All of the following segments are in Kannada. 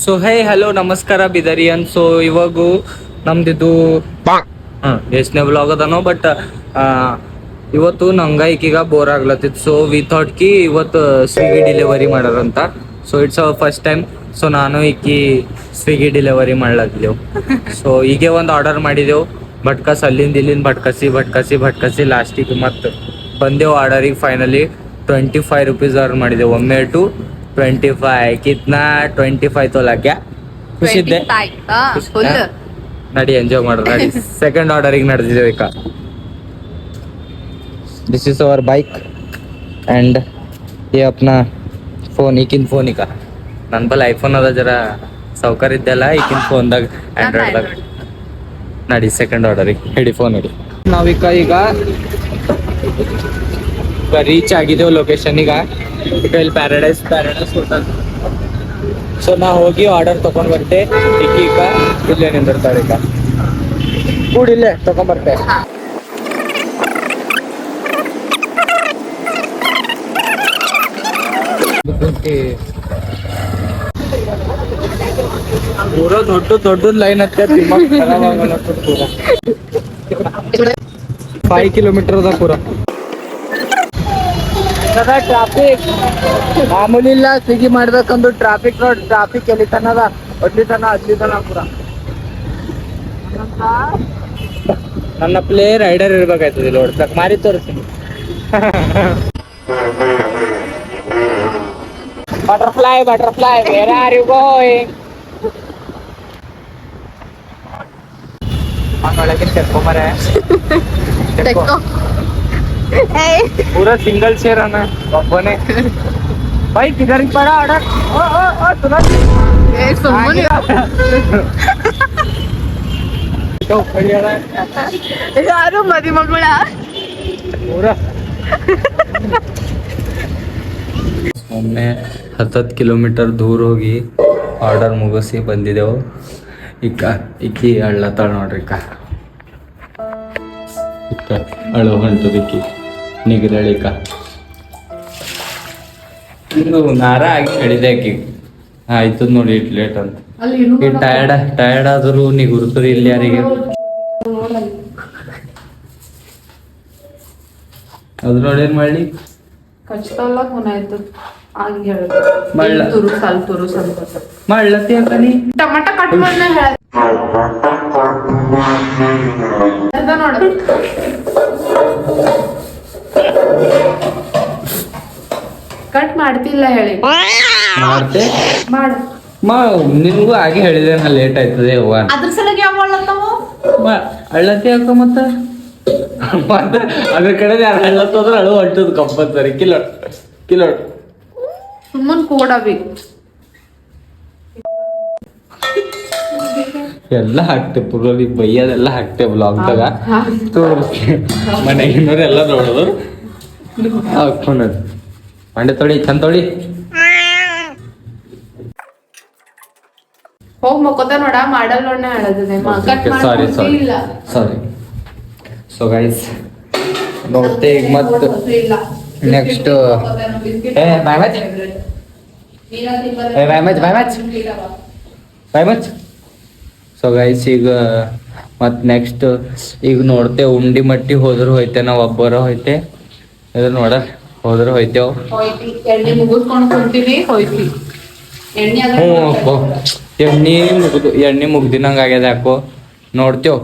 ಸೊ ಹೇ ಹಲೋ ನಮಸ್ಕಾರ ಬಿದರಿಯನ್. ಸೊ ಇವಾಗ ನಮ್ದಿದು ಎಷ್ಟನೇ ವ್ಲಾಗ್ ಅದನೋ ಬಟ್ ಇವತ್ತು ನಂಗೆ ಈಗೀಗ ಬೋರ್ ಆಗ್ಲತ್ತಿತ್ತು. ಸೊ ವಿ ಥಾಟ್ ಕಿ ಇವತ್ತು ಸ್ವಿಗ್ಗಿ ಡೆಲಿವರಿ ಮಾಡ್ಯಾರಂತ. So it's our first time. So ನಾನು ಈಕಿ ಸ್ವಿಗ್ಗಿ ಡೆಲಿವರಿ ಮಾಡ್ಲತ್ತಿದ್ದೆವು. ಸೊ ಹೀಗೆ ಒಂದು ಆರ್ಡರ್ ಮಾಡಿದೆವು. ಭಟ್ಕಸ್ ಅಲ್ಲಿಂದ ಇಲ್ಲಿಂದ ಭಟ್ಕಸಿ ಲಾಸ್ಟಿಗೆ ಮತ್ತೆ ಬಂದೆವು ಆರ್ಡರಿಗೆ. ಫೈನಲಿ 25 ರೂಪೀಸ್ ಆರ್ಡರ್ ಮಾಡಿದೆವು. ಒಮ್ಮೆ ಟು 25 ಕಿತ್ನಾ 25 ತೋಲಾ ಕ್ಯಾ ಖುಷಿದ್ದೆ. ನಡಿ ಎಂಜಾಯ್ ಮಾಡೋದು ನಡಿ. ಸೆಕೆಂಡ್ ಆರ್ಡರಿಗೆ ನಡೆದಿದ್ದೇವೆ ಈಗ. This is our bike and ये अपना ಫೋನ್. ಈಕಿನ ಫೋನ್ ಈಗ ನನ್ನ ಬಲ್ ಐಫೋನ್ ಅದ, ಜರ ಸೌಕರ್ಯ ಇದ್ದಲ್ಲ. ಈಕಿನ ಫೋನ್ದಾಗ ಆ್ಯಂಡ್ರಾಯ್ಡ್ದಾಗ. ನಡಿ ಸೆಕೆಂಡ್ ಆರ್ಡರಿಗೆ ಹಿಡಿ ಫೋನ್ ಹಿಡಿ. ನಾವೀಗ ಈಗ ರೀಚ್ ಆಗಿದ್ದೇವೆ ಲೊಕೇಶನ್. ಈಗ ಇಲ್ಲಿ ಪ್ಯಾರಡೈಸ್ ಹೋಟೆಲ್. ಸೊ ನಾ ಹೋಗಿ ಆರ್ಡರ್ ತಗೊಂಡ್ ಬರ್ತೆ. ಈಗ ಇಲ್ಲೇ ನಿಂದಿರ್ತಾಳೆ. ಈಗ ಕೂಡ ಇಲ್ಲೇ ತಗೊಂಡ್ಬರ್ತೆ. ಪೂರ ದೊಡ್ಡ ಲೈನ್ ಹತ್ತ 5 ಕಿಲೋಮೀಟರ್ ಅದ ಪೂರ. ಟ್ರಾಫಿಕ್ ಮಾಮೂಲಿ ಇಲ್ಲ. ಸ್ವಿಗ್ಗಿ ಮಾಡ್ಬೇಕಂದು ಟ್ರಾಫಿಕ್ ಎಲ್ಲಿ ತನದ ಅಲ್ಲಿ ತನ ಪೂರ. ನನ್ನ ಪ್ಲೇ ರೈಡರ್ ಇರ್ಬೇಕಾಯ್ತದ ಇಲ್ಲಿ ಓಡ್ಸಕ್. ಮಾರಿ ತೋರಿಸ್ತೀನಿ. Butterfly where are you going? ಒಳಗೆ ಸೇರ್ಕೊಂಬರೆ पूरा सिंगल शेयर है ना बने भाई. किधर ही पड़ा ऑर्डर? ओ तुरंत तो खड़ियाला यारो मदी मगुळा पूरा. ಒಮ್ಮೆ 10 ಕಿಲೋಮೀಟರ್ ದೂರ ಹೋಗಿ ಆರ್ಡರ್ ಮುಗಿಸಿ ಬಂದಿದ್ದೆವು. ಇಕ್ಕಿ ಅಳ್ಳತ್ತಾಳ ನೋಡ್ರಿ. ಅಳು ಹೊಂಟದಿಕ್ಕಿ ನಿಗರಳಿಕ ಇದು ನಾರ ಆಗಿ ಹೇಳಿದೆ ಆಕಿ. ಆಯ್ತದ ನೋಡಿ ಇಟ್ ಲೇಟ್ ಅಂತ. ಈ ಟಯರ್ಡ್ ಆದ್ರು ನಿಗುರ್ತರಿ ಇಲ್ಲಿ ಯಾರಿಗೆ ಅದ್ರ ನೋಡಿ ಏನ್ ಮಾಡ್ಲಿ. ಮಳ್ಳತ್ತಿ ಅಂತಾನಿ ಟಮಾಟ ಕಟ್ ಮಾಡಿ ಕಟ್ ಮಾಡ್ತಿಲ್ಲ ಹೇಳಿ ಮಾಡ್ತೆ ಮಾಡು. ನಿನ್ಗೂ ಹಾಗೆ ಹೇಳಿದೆ ನಾ ಲೇಟ್ ಆಯ್ತದೆ ಅವ್ವ. ಅದ್ರ ಸಲಗ ಯಾವ ಅಳ್ಳತ್ತಿ ಹಾಕ ಮತ್ತ ಅದ್ರ ಕಡೆ ಯಾರು ಅಳ್ಳತ್ತೋದ್ರ ಅಳು ಹೊಂಟದ್ ಕಂಪಲ್ಸರಿ. ಕಿಲೋ ಸುಮ್ಮನ್ ಕೂಡವಿ ಎಲ್ಲ ಹಾಕ್ತೆ ಪುರಲ್ಲಿ ಬೈಯೋದೆಲ್ಲ ಹಾಕ್ತೆ ಬ್ಲಾಗ್ದಾಗ ತೋರಿಸ್ತೆ. ಮನೆಗಿನವ್ರು ಎಲ್ಲ ನೋಡೋದು ಹಾಕೋಣದು. ಮಂಡೆ ತೊಳಿ ಚಂದ ತೊಳಿ. ಹೋಗ್ ಮಕ್ಕೋತ ನೋಡ ಮಾಡಲ್ ನೋಡ ಸಾರಿ. ಸೊ ಗೈಸ್ ನೋಡ್ತೆ ಈಗ ಮತ್ತೆ ನೆಕ್ಸ್ಟ್ ಬಾಯ್ ಮಚ್. ಸೊ ಗೈಸ್ ಈಗ ಮತ್ತೆ ನೆಕ್ಸ್ಟ್ ಈಗ ನೋಡ್ತೆ ಉಂಡಿ ಮಟ್ಟಿ ಹೋದ್ರು ಹೋಯ್ತೆ. ನಾವು ಒಬ್ಬರ ಹೋಯ್ತೆ ಇದು ನೋಡ ಹೋದ್ರು ಹೋಯ್ತೇವ್. ಎಣ್ಣೆ ಮುಗ್ದಿನಂಗ ಆಗ್ಯದ ಯಾಕೋ. ನೋಡ್ತೇವ್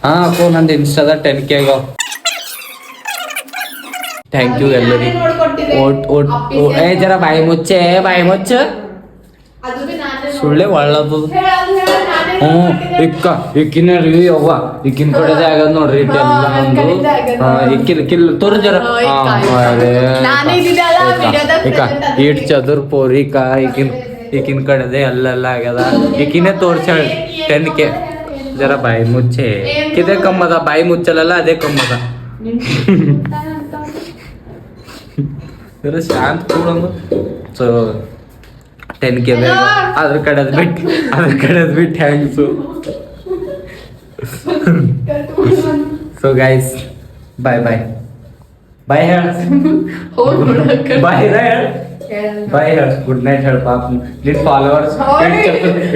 ಹಾ ಅಪ್ಪೋ ನಂದು ಇನ್ಸ್ಟಾದ 10K ಆಗ್ಯಾವ. ಥ್ಯಾಂಕ್ ಯು ಎಲ್ಲರಿಗೂ. ಜರ ಬಾಯಿ ಮುಚ್ಚ ಸುಳ್ಳೆ ಒಳ್ಳದು. ಇಕ್ಕಿನ ಅವ್ವ ಇಕ್ಕಿನ ಕಡೆದೇ ಆಗದ್ ನೋಡ್ರಿ. ಇಕ್ಕಿಲ್ ತೋರ್ ಜರ ಇಟ್ ಚದುರ್ ಪೋರಿಕ ಈಕಿನ ಕಡೆದೆ ಅಲ್ಲೆಲ್ಲ ಆಗ್ಯದ. ಈಕಿನೇ ತೋರ್ಸಾಳ 10K. ಜರ ಬಾಯಿ ಮುಚ್ಚೆ ಇದೇ ಕಮ್ಮದ. ಬಾಯಿ ಮುಚ್ಚಲ್ಲ ಅದೇ ಕಮ್ಮದ. ಜರ ಶಾಂತ ಕೂಡಂದು. ಸೊ 10K ಬೇಗ ಅದ್ರ ಕಡೆದ್ ಬಿಟ್ಟು ಥ್ಯಾಂಕ್ಸು. ಸೊ ಗೈಸ್ ಬಾಯ್ ಹೇಳ. ಬಾಯ್ ಹೇಳ. ಬಾಯ್ ಹೇಳ ಗುಡ್ ನೈಟ್ ಹೇಳ ಪಾಪ ನಿನ್ ಫಾಲೋವರ್ಸ್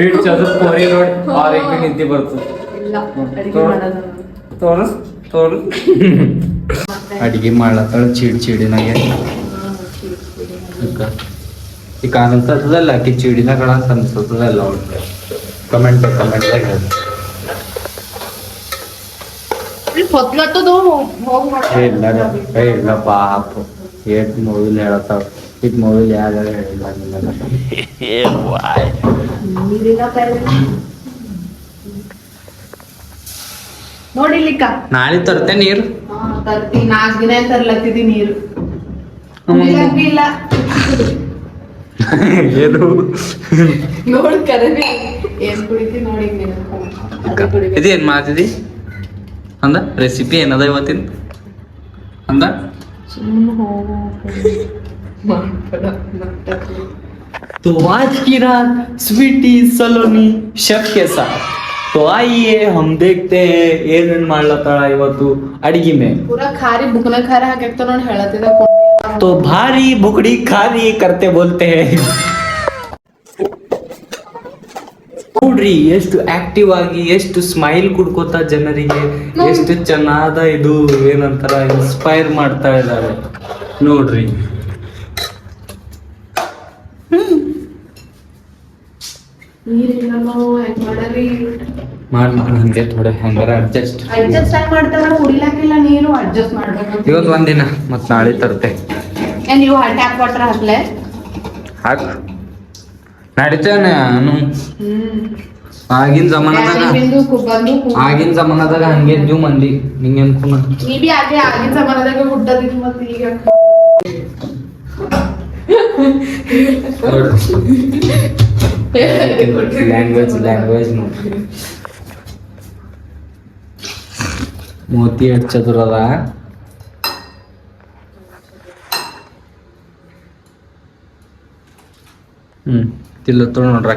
ಇಟ್ ಚದುರ್ ಕೋರಿ ನೋಡಿ ಅವ್ರಿಗೆ ಬಿ ನಿಂತಿ ಬರ್ತದೆ ಇಲ್ಲ ಅಡಿಗೆ ಮಾಡೋದು ತೋರಸ್ ತೋರು ಅಡಿಗೆ ಮಾಡ್ಲತ್ತಾಳ ಚಿಡಿನಾಗೆ ಈಗ ಅನ್ಸತ್ತದಲ್ಲ ಆಕಿ ಚಿಡಿನಾಗಳ ಅಂತ ಅನ್ಸತ್ತದಲ್ಲ ಅವ್ರಿಗೆ ಕಮೆಂಟ್ದಾಗ ಹೇಳಿ ಹೊತ್ಲತ್ತದು ಹೋಗ್ ಇಲ್ಲ ಪಾಪ ಏಟ್ ಮೊಬೈಲ್ ಹೇಳತ್ತಾವ ಈಗ ಮೊಬೈಲ್ ಯಾರು ಹೇಳಿಲ್ಲ ನೀರಿಲ್ಲ ನೋಡಿಲಿಕ್ಕ ನಾಳೆ ತರ್ತೆ ನೀರು ತರ್ತಿ 4 ದಿನ ತರ್ಲತ್ತಿದಿ ನೀರು ಇಲ್ಲ ಏನು ನೋಡ್ ಕರಬಿ ಏನ್ ಕುಡಿತಿ ನೋಡಿ ಇದೇನ್ ಮಾತಿದಿ ಅಂದ ರೆಸಿಪಿ ಏನದ ಇವತ್ತಿನ ಅಂದ ಸುಮ್ಮನೆ ಹೋಗೋ तो आज की रात स्वीटी सलोनी शेफ के साथ तो आइए हम देखते हैं ಏನೇನ್ ಮಾಡ್ಲತ್ತಾಳ ಇವತ್ತು ಅಡಿಗೆ में ಪೂರಾ ಖಾರಿ ಬುಕ್ನ ಖಾರ ಹಾಕ್ಯಾಕ್ತ ನೋಡಿ ಹೇಳತ್ತಿದ तो भारी बुकड़ी खारी करते बोलते हैं ನೋಡ್ರಿ ಎಷ್ಟು ಆಕ್ಟಿವ್ ಆಗಿ ಎಷ್ಟು ಸ್ಮೈಲ್ ಕುಡ್ಕೋತಾ ಜನರಿಗೆ ಎಷ್ಟು ಚೆನ್ನಾದ ಇದು ಏನಂತಾರ ಇನ್ಸ್ಪೈರ್ ಮಾಡ್ತಾ ಇದ್ದಾರೆ ನೋಡ್ರಿ ನೀರಿಲ್ಲೋ ಹೆಂಗ್ ಮಾಡರಿ ಮಾಡಿ ಹಂಗೆ ಥೋಡೆ ಹಂಗಾರ ಅಡ್ಜಸ್ಟ್ ಅಡ್ಜಸ್ಟ್ ಆಗಿ ಮಾಡ್ತಾರ ಕುಡಿಲಾಕಿಲ್ಲ ನೀರು ಅಡ್ಜಸ್ಟ್ ಮಾಡ್ಬೇಕು ಇವತ್ತು ಒಂದಿನ ಮತ್ ನಾಳೆ ತರ್ತೆ ಏನ್ ನೀವು ಟ್ಯಾಪ್ ವಾಟರ್ ಹಾಕ್ಲೆ ಹಾಕ್ ನಡೀತೇನೆ ನಾನು ಹ್ಮ್ ಆಗಿನ ಜಮಾನದಾಗ ಯಾರಿಗ್ ಬಂದು ಆಗಿನ ಜಮಾನದಾಗ ಹಂಗೆ ಇದ್ದೀವಿ ಮಂದಿ ನಿಂಗೆ ಅನ್ಕೊಂಡ ನೀ ಬಿ ಆಗಿನ ಸಮಾನದಾಗ ಹುಟ್ಟದಿದ್ ಮತ್ತೆ ಈಗ ಲ್ಯಾಂಗ್ವೇಜ್ ನೋಡ್ರಿ ಮೋತಿ ಹಚ್ಚದ್ರದ ತಿಲ್ಲತ್ತು ನೋಡ್ರಿ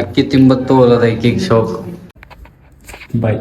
ಅಕ್ಕಿ ತಿಂಬತ್ತು ಹೋಲದ ಐಕಿಗೆ ಶೋಕ್ ಬಾಯ್